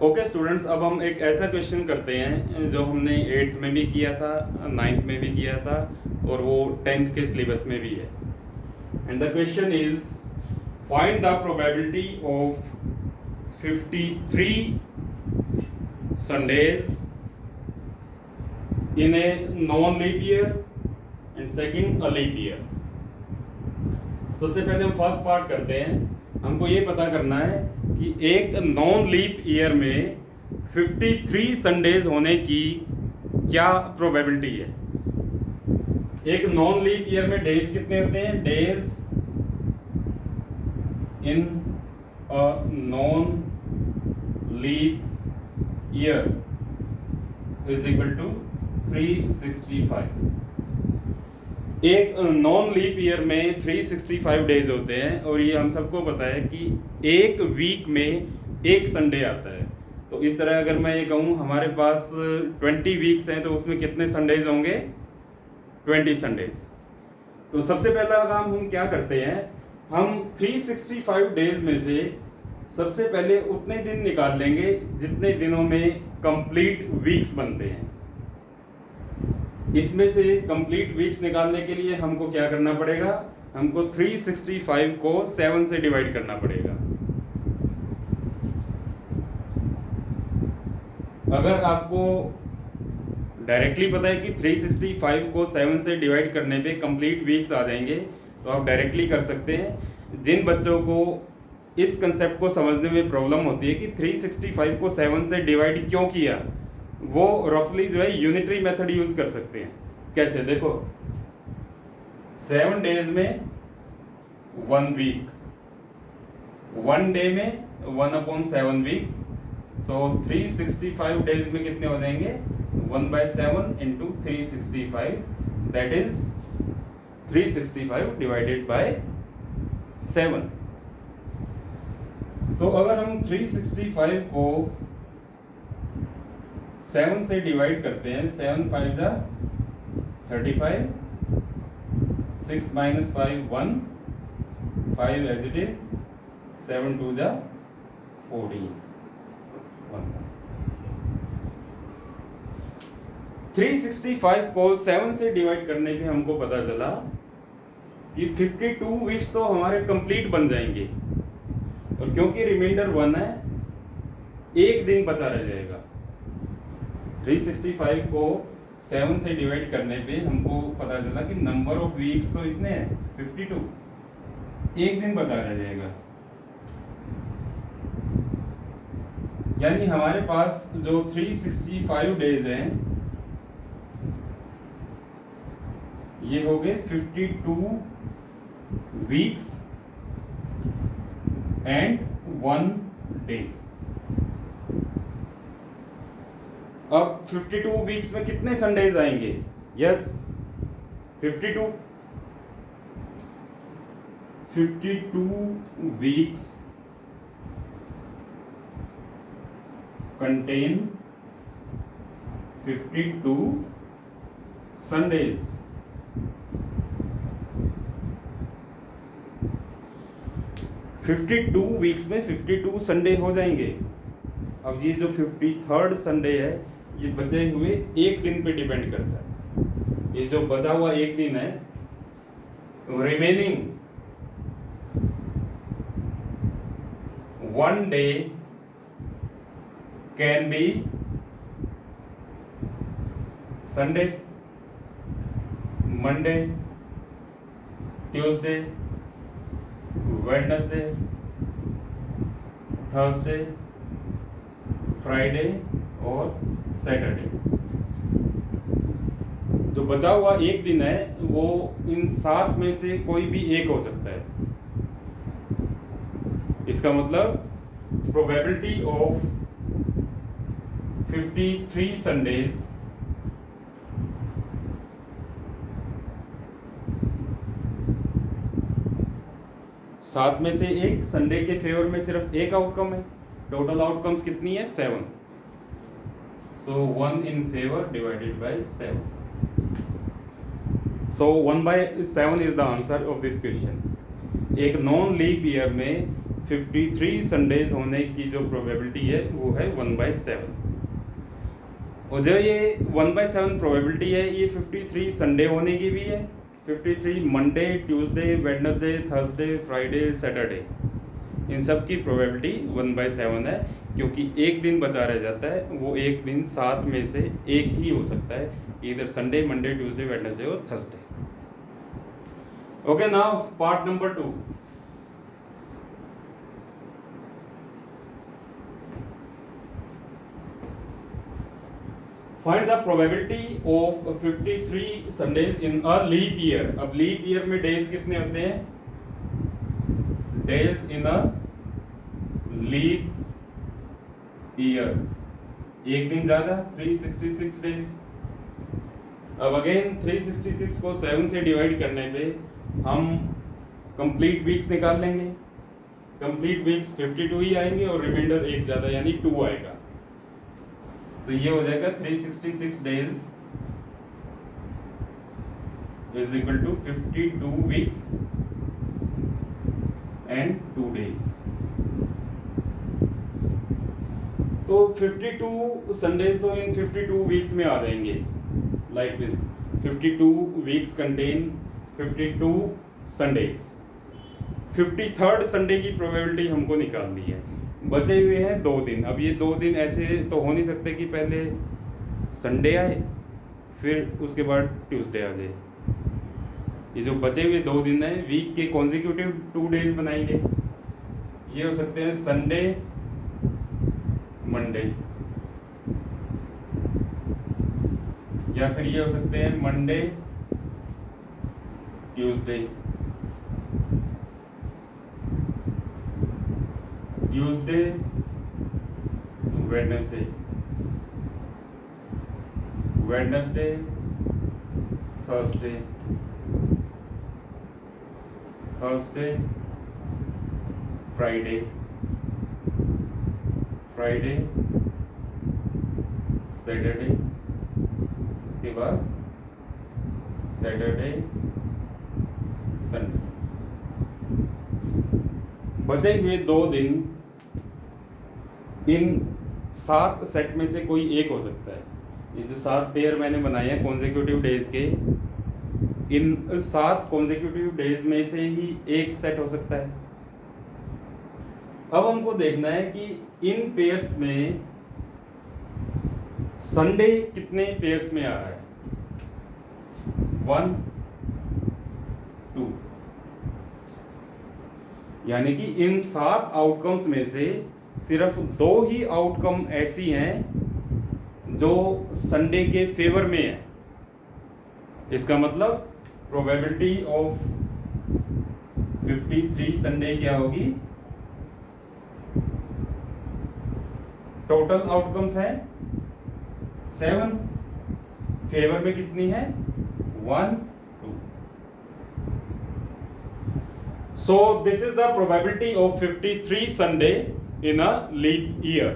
Okay students, अब हम एक ऐसा क्वेश्चन करते हैं जो हमने 8th में भी किया था, 9th में भी किया था और वो 10th के सिलेबस में भी है। And the question is find the probability of 53 Sundays in a non leap year and second a leap year. सबसे पहले हम फर्स्ट पार्ट करते हैं। हमको ये पता करना है कि एक नॉन लीप ईयर में 53 संडेज होने की क्या प्रोबेबिलिटी है। एक नॉन लीप ईयर में डेज कितने होते हैं? Days in a non leap year is equal to 365। एक नॉन लीप ईयर में 365 डेज होते हैं और ये हम सबको पता है कि एक वीक में एक संडे आता है। तो इस तरह अगर मैं ये कहूँ हमारे पास 20 वीक्स हैं तो उसमें कितने संडेज होंगे? 20 संडेज। तो सबसे पहला काम हम क्या करते हैं, हम 365 डेज में से सबसे पहले उतने दिन निकाल लेंगे जितने दिनों में कंप्लीट वीक्स बनते हैं। इसमें से कंप्लीट वीक्स निकालने के लिए हमको क्या करना पड़ेगा? हमको 365 को 7 से डिवाइड करना पड़ेगा। अगर आपको डायरेक्टली पता है कि 365 को 7 से डिवाइड करने पे कंप्लीट वीक्स आ जाएंगे तो आप डायरेक्टली कर सकते हैं। जिन बच्चों को इस कंसेप्ट को समझने में प्रॉब्लम होती है कि 365 को 7 से डिवाइड क्यों किया, वो रफली जो है यूनिटरी मेथड यूज कर सकते हैं। कैसे? देखो, 7 डेज में 1 वीक, 1 डे में 1/7 वीक, सो 365 डेज में कितने हो जाएंगे? 1/7 into 365, that is 365 divided by 7। तो अगर हम 365 को 7 से डिवाइड करते हैं, 7 5 जा 35, 6 minus 5 1, 5 as it is, 7 2 जा 14, 365 को 7 से डिवाइड करने पे हमको पता चला कि 52 वीक्स तो हमारे कंप्लीट बन जाएंगे और क्योंकि रिमाइंडर 1 है, एक दिन बचा रह जाएगा। 365 को 7 से डिवाइड करने पे हमको पता चला कि नंबर ऑफ वीक्स तो इतने हैं 52, एक दिन बचा रह जाएगा। यानी हमारे पास जो 365 डेज हैं ये हो गए 52 वीक्स एंड 1 डे। अब 52 वीक्स में कितने संडेज आएंगे? Yes, 52 weeks contain 52 Sundays. (52) weeks में 52 संडे हो जाएंगे। अब ये जो 53rd संडे है ये बचे हुए एक दिन पे डिपेंड करता है। ये जो बचा हुआ एक दिन है, remaining 1 day can be Sunday, Monday, Tuesday, Wednesday, Thursday, Friday और सैटरडे। जो बचा हुआ एक दिन है वो इन 7 में से कोई भी एक हो सकता है। इसका मतलब प्रोबेबिलिटी ऑफ 53 संडेज सात में से एक संडे के फेवर में सिर्फ एक आउटकम है। टोटल आउटकम्स कितनी है? 7। So 1 in favor divided by 7. So 1/7 is the answer of this question. एक नॉन लीप ईयर में 53 संडेज होने की जो प्रोबेबिलिटी है वो है 1/7। और जो ये 1/7 प्रोबेबिलिटी है ये 53 संडे होने की भी है, 53 Monday, Tuesday, Wednesday, Thursday, Friday, Saturday, इन सब की प्रोबेबिलिटी 1/7 है, क्योंकि एक दिन बचा रह जाता है, वो एक दिन 7 में से एक ही हो सकता है, इधर संडे, मंडे, ट्यूसडे, वेडनेसडे और Thursday. Okay, now part number 2। Find the probability of 53 Sundays in a leap year. अब लीप ईयर में डेज कितने होते हैं? Days in a leap year, एक दिन ज्यादा, 366 डेज। अब अगेन 366 को 7 से डिवाइड करने पे हम कंप्लीट वीक्स निकाल लेंगे। कंप्लीट वीक्स 52 ही आएंगे और रिमाइंडर एक ज्यादा यानी 2 आएगा, तो ये हो जाएगा 366 days is equal to 52 weeks and 2 days. तो 52 संडेज तो इन 52 वीक्स में आ जाएंगे, like this. 52 weeks contain 52 Sundays. 53rd Sunday की प्रोबेबिलिटी हमको निकालनी है। बचे हुए हैं 2 दिन। अब ये 2 दिन ऐसे तो हो नहीं सकते कि पहले संडे आए फिर उसके बाद ट्यूसडे आ जाए। ये जो बचे हुए 2 दिन हैं वीक के कॉन्जिक्यूटिव 2 डेज बनाएंगे। ये हो सकते हैं संडे, मंडे, या फिर ये हो सकते हैं Monday, Tuesday, Tuesday, Wednesday, Wednesday, Thursday, Thursday, Friday, Friday, Saturday, इसके बाद सैटरडे, संडे। बचे हुए 2 दिन इन 7 सेट में से कोई एक हो सकता है। ये जो 7 पेयर मैंने बनाए हैं कॉन्जिक्यूटिव डेज के, इन 7 कॉन्जिक्यूटिव डेज में से ही एक सेट हो सकता है। अब हमको देखना है कि इन पेयर्स में संडे कितने पेयर्स में आ रहा है। 1, 2, यानी कि इन 7 आउटकम्स में से सिर्फ 2 ही आउटकम ऐसी हैं जो संडे के फेवर में है। इसका मतलब प्रोबेबिलिटी ऑफ 53 संडे क्या होगी? टोटल आउटकम्स है 7, फेवर में कितनी है? 1, 2। So this is the probability of 53 Sunday in a leap year.